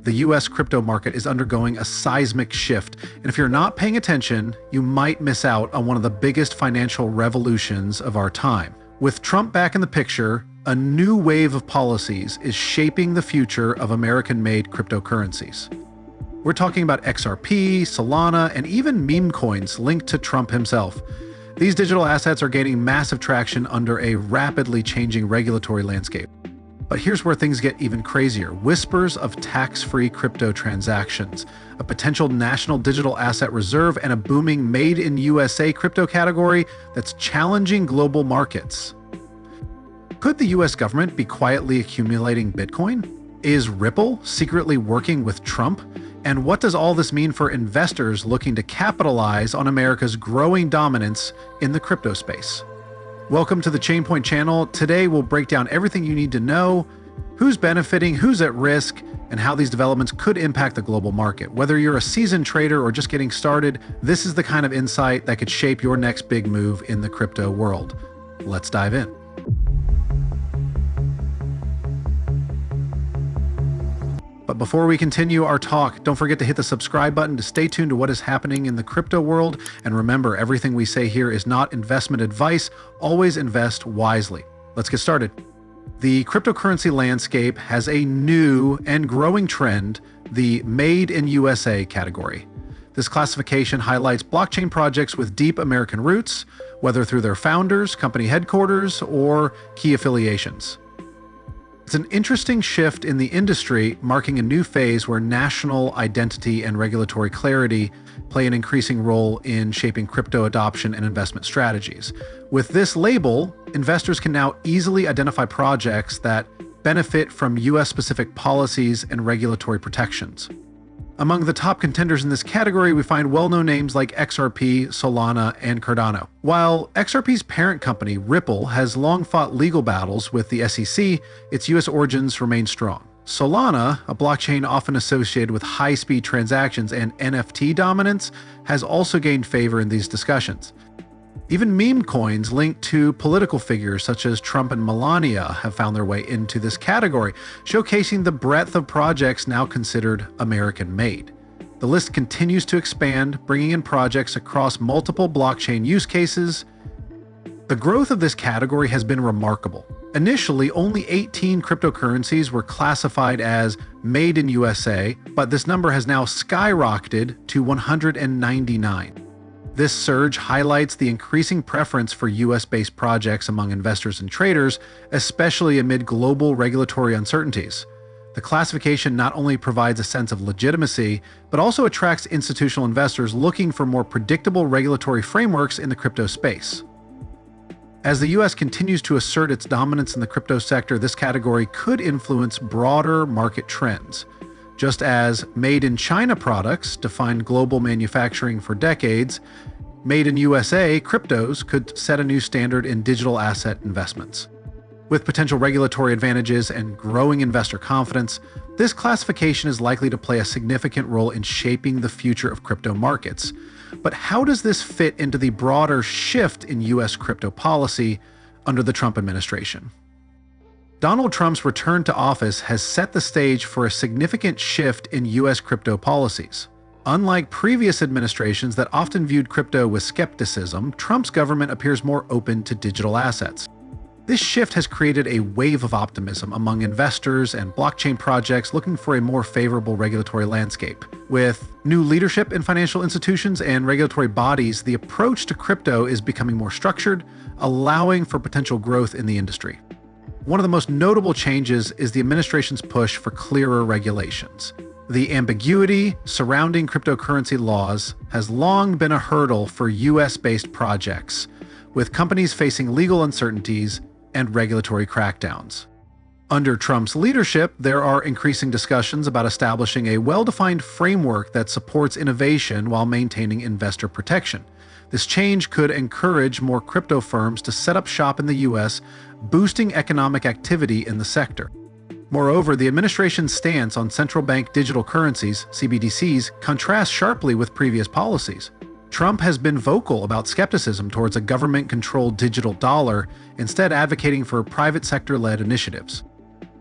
the US crypto market is undergoing a seismic shift, and if you're not paying attention, you might miss out on one of the biggest financial revolutions of our time. With Trump back in the picture, a new wave of policies is shaping the future of American-made cryptocurrencies. We're talking about XRP, Solana, and even meme coins linked to Trump himself. These digital assets are gaining massive traction under a rapidly changing regulatory landscape. But here's where things get even crazier. Whispers of tax-free crypto transactions, a potential national digital asset reserve, and a booming Made in USA crypto category that's challenging global markets. Could the US government be quietly accumulating Bitcoin? Is Ripple secretly working with Trump? And what does all this mean for investors looking to capitalize on America's growing dominance in the crypto space? Welcome to the Chainpoint channel. Today we'll break down everything you need to know, who's benefiting, who's at risk, and how these developments could impact the global market. Whether you're a seasoned trader or just getting started, this is the kind of insight that could shape your next big move in the crypto world. Let's dive in. But before we continue our talk, don't forget to hit the subscribe button to stay tuned to what is happening in the crypto world. And remember, everything we say here is not investment advice. Always invest wisely. Let's get started. The cryptocurrency landscape has a new and growing trend, the Made in USA category. This classification highlights blockchain projects with deep American roots, whether through their founders, company headquarters, or key affiliations. It's an interesting shift in the industry, marking a new phase where national identity and regulatory clarity play an increasing role in shaping crypto adoption and investment strategies. With this label, investors can now easily identify projects that benefit from US-specific policies and regulatory protections. Among the top contenders in this category, we find well-known names like XRP, Solana, and Cardano. While XRP's parent company, Ripple, has long fought legal battles with the SEC, its US origins remain strong. Solana, a blockchain often associated with high-speed transactions and NFT dominance, has also gained favor in these discussions. Even meme coins linked to political figures such as Trump and Melania have found their way into this category, showcasing the breadth of projects now considered American-made. The list continues to expand, bringing in projects across multiple blockchain use cases. The growth of this category has been remarkable. Initially, only 18 cryptocurrencies were classified as Made in USA, but this number has now skyrocketed to 199. This surge highlights the increasing preference for US-based projects among investors and traders, especially amid global regulatory uncertainties. The classification not only provides a sense of legitimacy, but also attracts institutional investors looking for more predictable regulatory frameworks in the crypto space. As the US continues to assert its dominance in the crypto sector, this category could influence broader market trends. Just as Made in China products defined global manufacturing for decades, Made in USA cryptos could set a new standard in digital asset investments. With potential regulatory advantages and growing investor confidence, this classification is likely to play a significant role in shaping the future of crypto markets. But how does this fit into the broader shift in US crypto policy under the Trump administration? Donald Trump's return to office has set the stage for a significant shift in US crypto policies. Unlike previous administrations that often viewed crypto with skepticism, Trump's government appears more open to digital assets. This shift has created a wave of optimism among investors and blockchain projects looking for a more favorable regulatory landscape. With new leadership in financial institutions and regulatory bodies, the approach to crypto is becoming more structured, allowing for potential growth in the industry. One of the most notable changes is the administration's push for clearer regulations. The ambiguity surrounding cryptocurrency laws has long been a hurdle for US-based projects, with companies facing legal uncertainties and regulatory crackdowns. Under Trump's leadership, there are increasing discussions about establishing a well-defined framework that supports innovation while maintaining investor protection. This change could encourage more crypto firms to set up shop in the US, boosting economic activity in the sector. Moreover, the administration's stance on central bank digital currencies, CBDCs, contrasts sharply with previous policies. Trump has been vocal about skepticism towards a government-controlled digital dollar, instead advocating for private sector-led initiatives.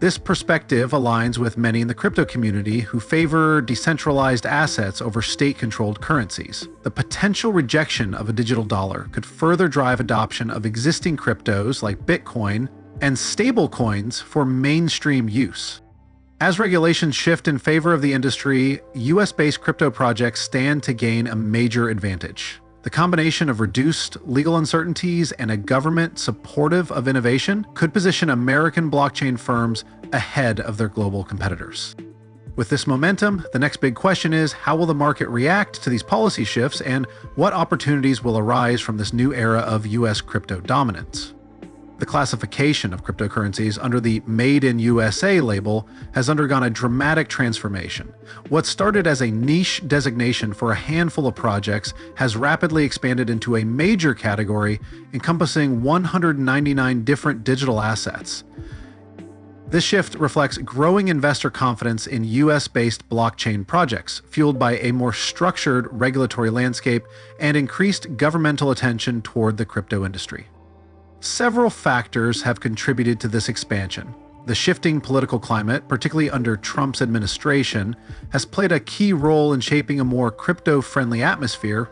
This perspective aligns with many in the crypto community who favor decentralized assets over state-controlled currencies. The potential rejection of a digital dollar could further drive adoption of existing cryptos like Bitcoin and stablecoins for mainstream use. As regulations shift in favor of the industry, US-based crypto projects stand to gain a major advantage. The combination of reduced legal uncertainties and a government supportive of innovation could position American blockchain firms ahead of their global competitors. With this momentum, the next big question is, how will the market react to these policy shifts, and what opportunities will arise from this new era of US crypto dominance? The classification of cryptocurrencies under the Made in USA label has undergone a dramatic transformation. What started as a niche designation for a handful of projects has rapidly expanded into a major category encompassing 199 different digital assets. This shift reflects growing investor confidence in US-based blockchain projects, fueled by a more structured regulatory landscape and increased governmental attention toward the crypto industry. Several factors have contributed to this expansion. The shifting political climate, particularly under Trump's administration, has played a key role in shaping a more crypto-friendly atmosphere.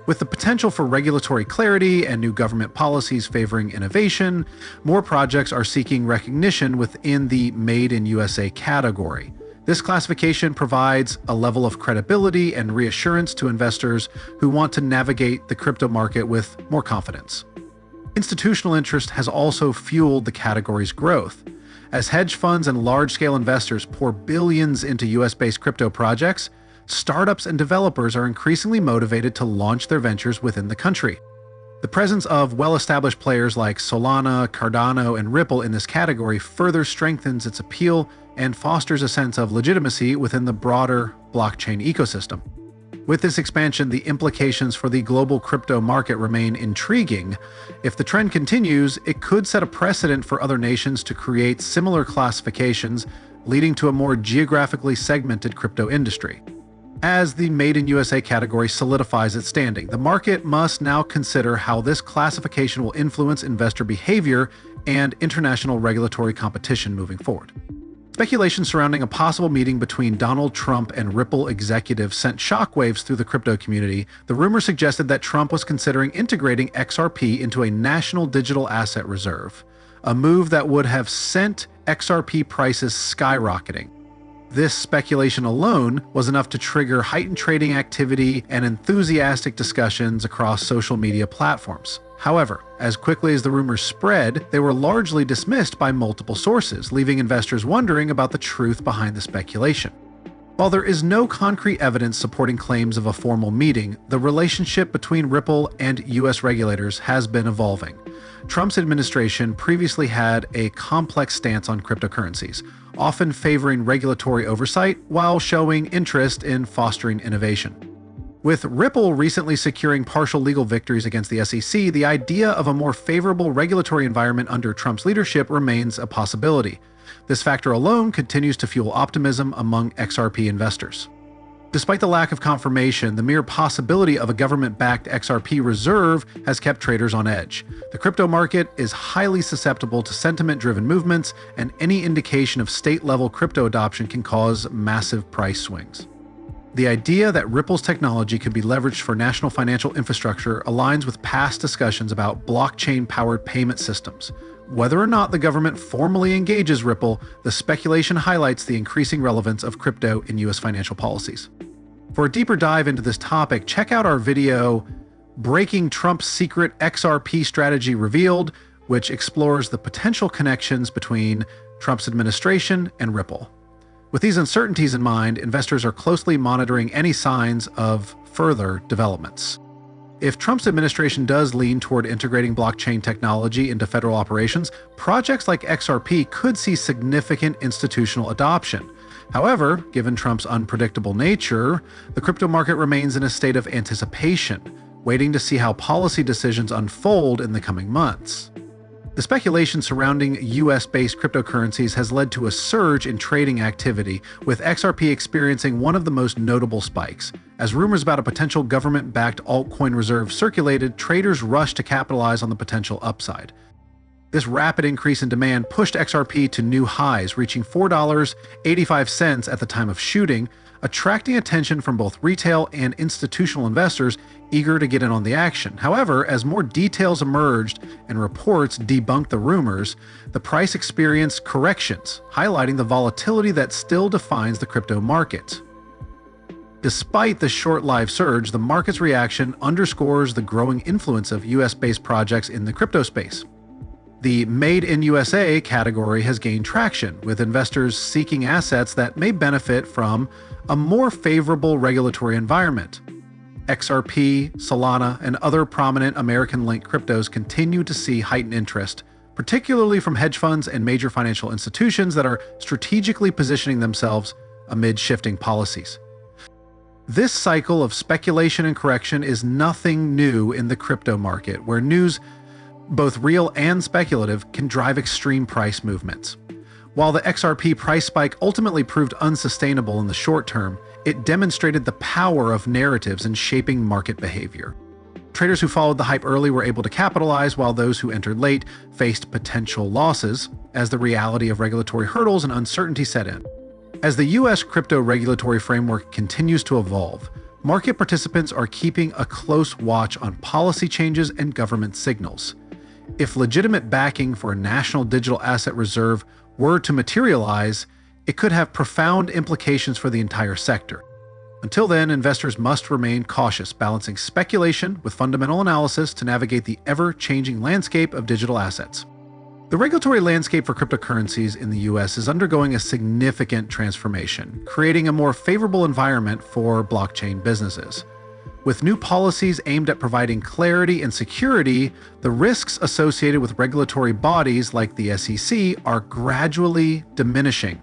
With the potential for regulatory clarity and new government policies favoring innovation, more projects are seeking recognition within the Made in USA category. This classification provides a level of credibility and reassurance to investors who want to navigate the crypto market with more confidence. Institutional interest has also fueled the category's growth. As hedge funds and large-scale investors pour billions into US-based crypto projects, startups and developers are increasingly motivated to launch their ventures within the country. The presence of well-established players like Solana, Cardano, and Ripple in this category further strengthens its appeal and fosters a sense of legitimacy within the broader blockchain ecosystem. With this expansion, the implications for the global crypto market remain intriguing. If the trend continues, it could set a precedent for other nations to create similar classifications, leading to a more geographically segmented crypto industry. As the Made in USA category solidifies its standing, the market must now consider how this classification will influence investor behavior and international regulatory competition moving forward. Speculation surrounding a possible meeting between Donald Trump and Ripple executives sent shockwaves through the crypto community. The rumor suggested that Trump was considering integrating XRP into a national digital asset reserve, a move that would have sent XRP prices skyrocketing. This speculation alone was enough to trigger heightened trading activity and enthusiastic discussions across social media platforms. However, as quickly as the rumors spread, they were largely dismissed by multiple sources, leaving investors wondering about the truth behind the speculation. While there is no concrete evidence supporting claims of a formal meeting, the relationship between Ripple and US regulators has been evolving. Trump's administration previously had a complex stance on cryptocurrencies, often favoring regulatory oversight while showing interest in fostering innovation. With Ripple recently securing partial legal victories against the SEC, the idea of a more favorable regulatory environment under Trump's leadership remains a possibility. This factor alone continues to fuel optimism among XRP investors. Despite the lack of confirmation, the mere possibility of a government-backed XRP reserve has kept traders on edge. The crypto market is highly susceptible to sentiment-driven movements, and any indication of state-level crypto adoption can cause massive price swings. The idea that Ripple's technology could be leveraged for national financial infrastructure aligns with past discussions about blockchain-powered payment systems. Whether or not the government formally engages Ripple, the speculation highlights the increasing relevance of crypto in US financial policies. For a deeper dive into this topic, check out our video, Breaking Trump's Secret XRP Strategy Revealed, which explores the potential connections between Trump's administration and Ripple. With these uncertainties in mind, investors are closely monitoring any signs of further developments. If Trump's administration does lean toward integrating blockchain technology into federal operations, projects like XRP could see significant institutional adoption. However, given Trump's unpredictable nature, the crypto market remains in a state of anticipation, waiting to see how policy decisions unfold in the coming months. The speculation surrounding US-based cryptocurrencies has led to a surge in trading activity, with XRP experiencing one of the most notable spikes. As rumors about a potential government-backed altcoin reserve circulated, traders rushed to capitalize on the potential upside. This rapid increase in demand pushed XRP to new highs, reaching $4.85 at the time of shooting, attracting attention from both retail and institutional investors eager to get in on the action. However, as more details emerged and reports debunked the rumors, the price experienced corrections, highlighting the volatility that still defines the crypto market. Despite the short-lived surge, the market's reaction underscores the growing influence of US-based projects in the crypto space. The Made in USA category has gained traction, with investors seeking assets that may benefit from a more favorable regulatory environment. XRP, Solana, and other prominent American-linked cryptos continue to see heightened interest, particularly from hedge funds and major financial institutions that are strategically positioning themselves amid shifting policies. This cycle of speculation and correction is nothing new in the crypto market, where news, both real and speculative, can drive extreme price movements. While the XRP price spike ultimately proved unsustainable in the short term, it demonstrated the power of narratives in shaping market behavior. Traders who followed the hype early were able to capitalize, while those who entered late faced potential losses as the reality of regulatory hurdles and uncertainty set in. As the US crypto regulatory framework continues to evolve, market participants are keeping a close watch on policy changes and government signals. If legitimate backing for a national digital asset reserve were to materialize, it could have profound implications for the entire sector. Until then, investors must remain cautious, balancing speculation with fundamental analysis to navigate the ever-changing landscape of digital assets. The regulatory landscape for cryptocurrencies in the US is undergoing a significant transformation, creating a more favorable environment for blockchain businesses. With new policies aimed at providing clarity and security, the risks associated with regulatory bodies like the SEC are gradually diminishing.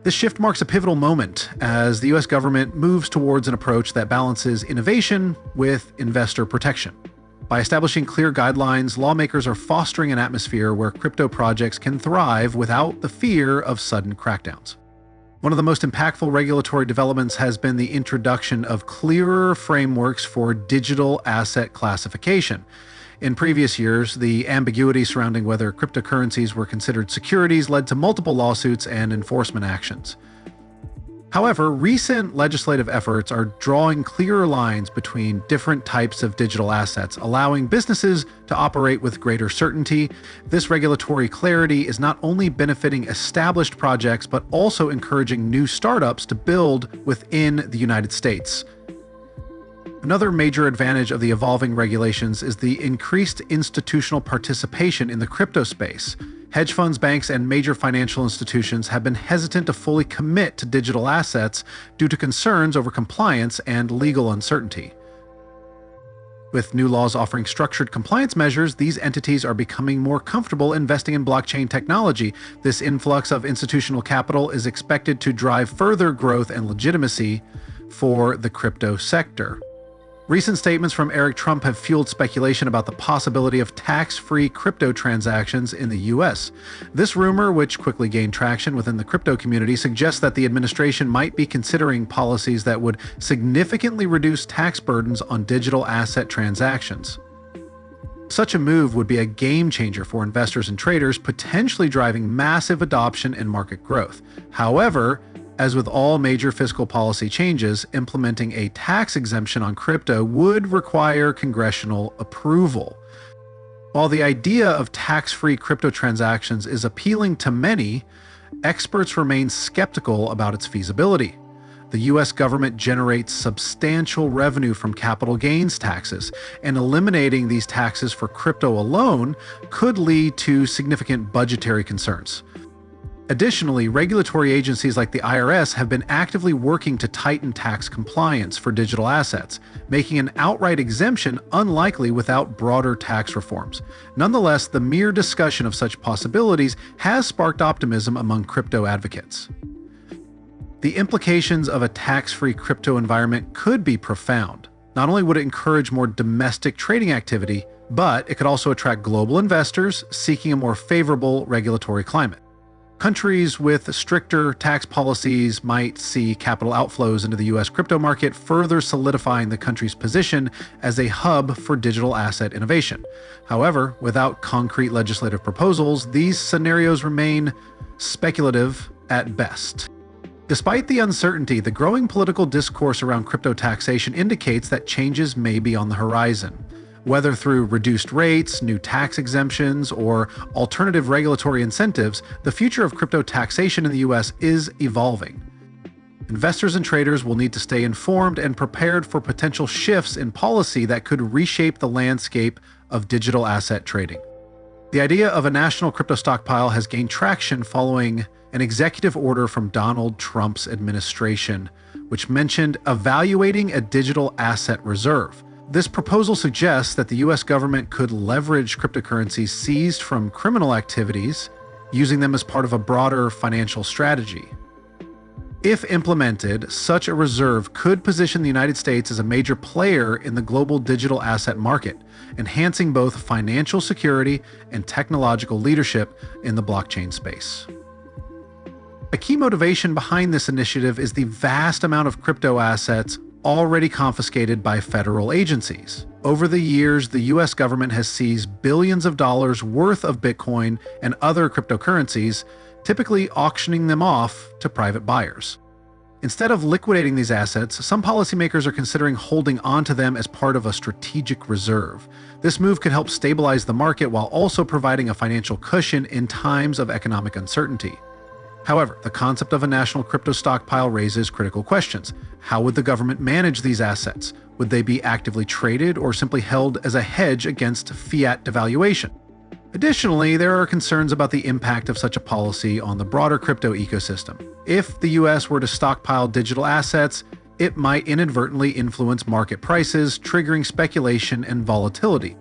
This shift marks a pivotal moment as the US government moves towards an approach that balances innovation with investor protection. By establishing clear guidelines, lawmakers are fostering an atmosphere where crypto projects can thrive without the fear of sudden crackdowns. One of the most impactful regulatory developments has been the introduction of clearer frameworks for digital asset classification. In previous years, the ambiguity surrounding whether cryptocurrencies were considered securities led to multiple lawsuits and enforcement actions. However, recent legislative efforts are drawing clearer lines between different types of digital assets, allowing businesses to operate with greater certainty. This regulatory clarity is not only benefiting established projects, but also encouraging new startups to build within the United States. Another major advantage of the evolving regulations is the increased institutional participation in the crypto space. Hedge funds, banks, and major financial institutions have been hesitant to fully commit to digital assets due to concerns over compliance and legal uncertainty. With new laws offering structured compliance measures, these entities are becoming more comfortable investing in blockchain technology. This influx of institutional capital is expected to drive further growth and legitimacy for the crypto sector. Recent statements from Eric Trump have fueled speculation about the possibility of tax-free crypto transactions in the US. This rumor, which quickly gained traction within the crypto community, suggests that the administration might be considering policies that would significantly reduce tax burdens on digital asset transactions. Such a move would be a game changer for investors and traders, potentially driving massive adoption and market growth. However, as with all major fiscal policy changes, implementing a tax exemption on crypto would require congressional approval. While the idea of tax-free crypto transactions is appealing to many, experts remain skeptical about its feasibility. The US government generates substantial revenue from capital gains taxes, and eliminating these taxes for crypto alone could lead to significant budgetary concerns. Additionally, regulatory agencies like the IRS have been actively working to tighten tax compliance for digital assets, making an outright exemption unlikely without broader tax reforms. Nonetheless, the mere discussion of such possibilities has sparked optimism among crypto advocates. The implications of a tax-free crypto environment could be profound. Not only would it encourage more domestic trading activity, but it could also attract global investors seeking a more favorable regulatory climate. Countries with stricter tax policies might see capital outflows into the US crypto market, further solidifying the country's position as a hub for digital asset innovation. However, without concrete legislative proposals, these scenarios remain speculative at best. Despite the uncertainty, the growing political discourse around crypto taxation indicates that changes may be on the horizon. Whether through reduced rates, new tax exemptions, or alternative regulatory incentives, the future of crypto taxation in the US is evolving. Investors and traders will need to stay informed and prepared for potential shifts in policy that could reshape the landscape of digital asset trading. The idea of a national crypto stockpile has gained traction following an executive order from Donald Trump's administration, which mentioned evaluating a digital asset reserve. This proposal suggests that the US government could leverage cryptocurrencies seized from criminal activities, using them as part of a broader financial strategy. If implemented, such a reserve could position the United States as a major player in the global digital asset market, enhancing both financial security and technological leadership in the blockchain space. A key motivation behind this initiative is the vast amount of crypto assets already confiscated by federal agencies. Over the years, the US government has seized billions of dollars worth of Bitcoin and other cryptocurrencies, typically auctioning them off to private buyers. Instead of liquidating these assets, some policymakers are considering holding onto them as part of a strategic reserve. This move could help stabilize the market while also providing a financial cushion in times of economic uncertainty. However, the concept of a national crypto stockpile raises critical questions. How would the government manage these assets? Would they be actively traded or simply held as a hedge against fiat devaluation? Additionally, there are concerns about the impact of such a policy on the broader crypto ecosystem. If the US were to stockpile digital assets, it might inadvertently influence market prices, triggering speculation and volatility.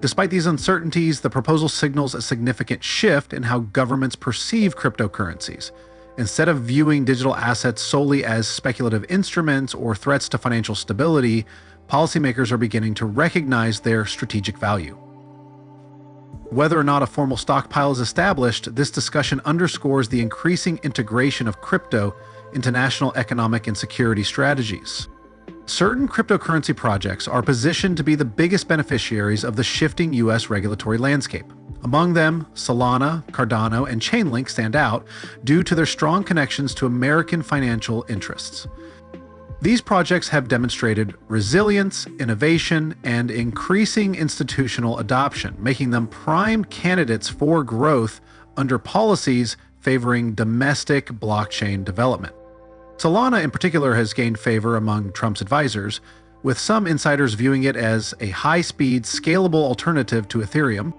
Despite these uncertainties, the proposal signals a significant shift in how governments perceive cryptocurrencies. Instead of viewing digital assets solely as speculative instruments or threats to financial stability, policymakers are beginning to recognize their strategic value. Whether or not a formal stockpile is established, this discussion underscores the increasing integration of crypto into national economic and security strategies. Certain cryptocurrency projects are positioned to be the biggest beneficiaries of the shifting US regulatory landscape. Among them, Solana, Cardano, and Chainlink stand out due to their strong connections to American financial interests. These projects have demonstrated resilience, innovation, and increasing institutional adoption, making them prime candidates for growth under policies favoring domestic blockchain development. Solana in particular has gained favor among Trump's advisors, with some insiders viewing it as a high-speed, scalable alternative to Ethereum.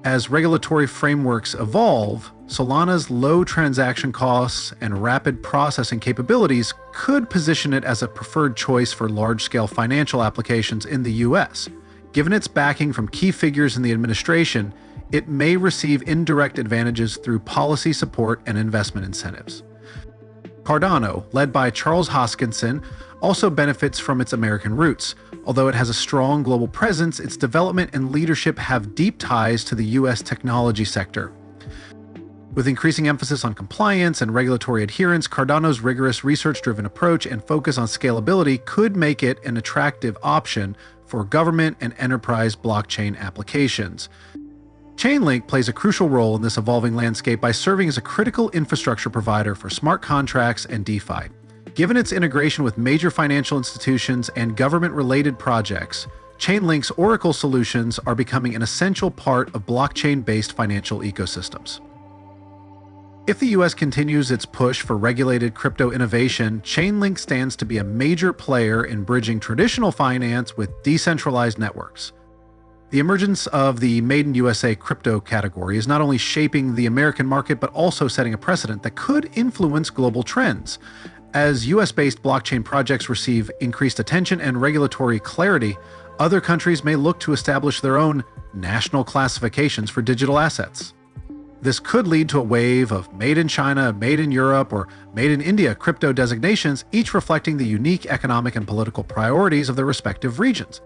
As regulatory frameworks evolve, Solana's low transaction costs and rapid processing capabilities could position it as a preferred choice for large-scale financial applications in the US. Given its backing from key figures in the administration, it may receive indirect advantages through policy support and investment incentives. Cardano, led by Charles Hoskinson, also benefits from its American roots. Although it has a strong global presence, its development and leadership have deep ties to the US technology sector. With increasing emphasis on compliance and regulatory adherence, Cardano's rigorous research-driven approach and focus on scalability could make it an attractive option for government and enterprise blockchain applications. Chainlink plays a crucial role in this evolving landscape by serving as a critical infrastructure provider for smart contracts and DeFi. Given its integration with major financial institutions and government-related projects, Chainlink's Oracle solutions are becoming an essential part of blockchain-based financial ecosystems. If the US continues its push for regulated crypto innovation, Chainlink stands to be a major player in bridging traditional finance with decentralized networks. The emergence of the Made in USA crypto category is not only shaping the American market, but also setting a precedent that could influence global trends. As US-based blockchain projects receive increased attention and regulatory clarity, other countries may look to establish their own national classifications for digital assets. This could lead to a wave of Made in China, Made in Europe, or Made in India crypto designations, each reflecting the unique economic and political priorities of their respective regions.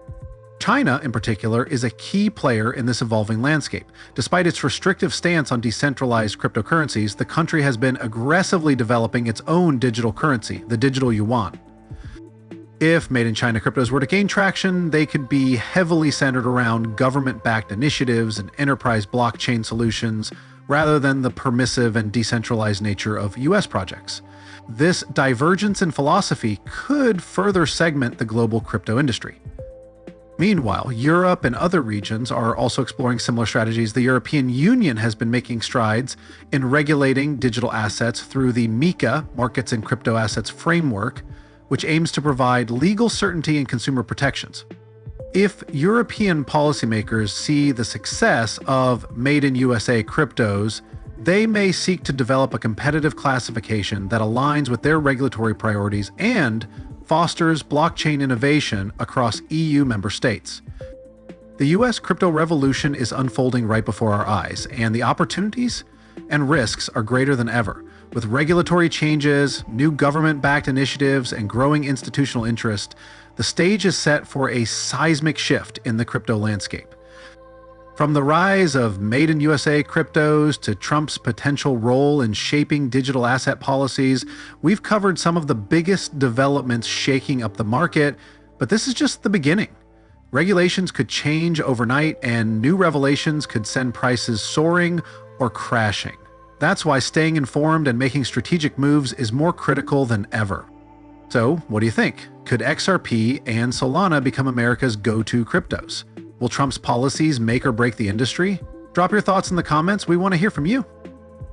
China, in particular, is a key player in this evolving landscape. Despite its restrictive stance on decentralized cryptocurrencies, the country has been aggressively developing its own digital currency, the digital yuan. If made-in-China cryptos were to gain traction, they could be heavily centered around government-backed initiatives and enterprise blockchain solutions, rather than the permissive and decentralized nature of US projects. This divergence in philosophy could further segment the global crypto industry. Meanwhile, Europe and other regions are also exploring similar strategies. The European Union has been making strides in regulating digital assets through the MiCA, Markets in Crypto Assets Framework, which aims to provide legal certainty and consumer protections. If European policymakers see the success of made-in-USA cryptos, they may seek to develop a competitive classification that aligns with their regulatory priorities and fosters blockchain innovation across EU member states. The US crypto revolution is unfolding right before our eyes, and the opportunities and risks are greater than ever. With regulatory changes, new government-backed initiatives, and growing institutional interest, the stage is set for a seismic shift in the crypto landscape. From the rise of made-in-USA cryptos to Trump's potential role in shaping digital asset policies, we've covered some of the biggest developments shaking up the market, but this is just the beginning. Regulations could change overnight, and new revelations could send prices soaring or crashing. That's why staying informed and making strategic moves is more critical than ever. So, what do you think? Could XRP and Solana become America's go-to cryptos? Will Trump's policies make or break the industry? Drop your thoughts in the comments. We want to hear from you.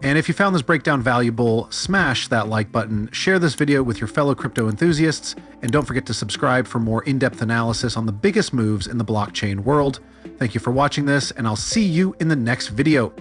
And if you found this breakdown valuable, smash that like button, share this video with your fellow crypto enthusiasts, and don't forget to subscribe for more in-depth analysis on the biggest moves in the blockchain world. Thank you for watching this, and I'll see you in the next video.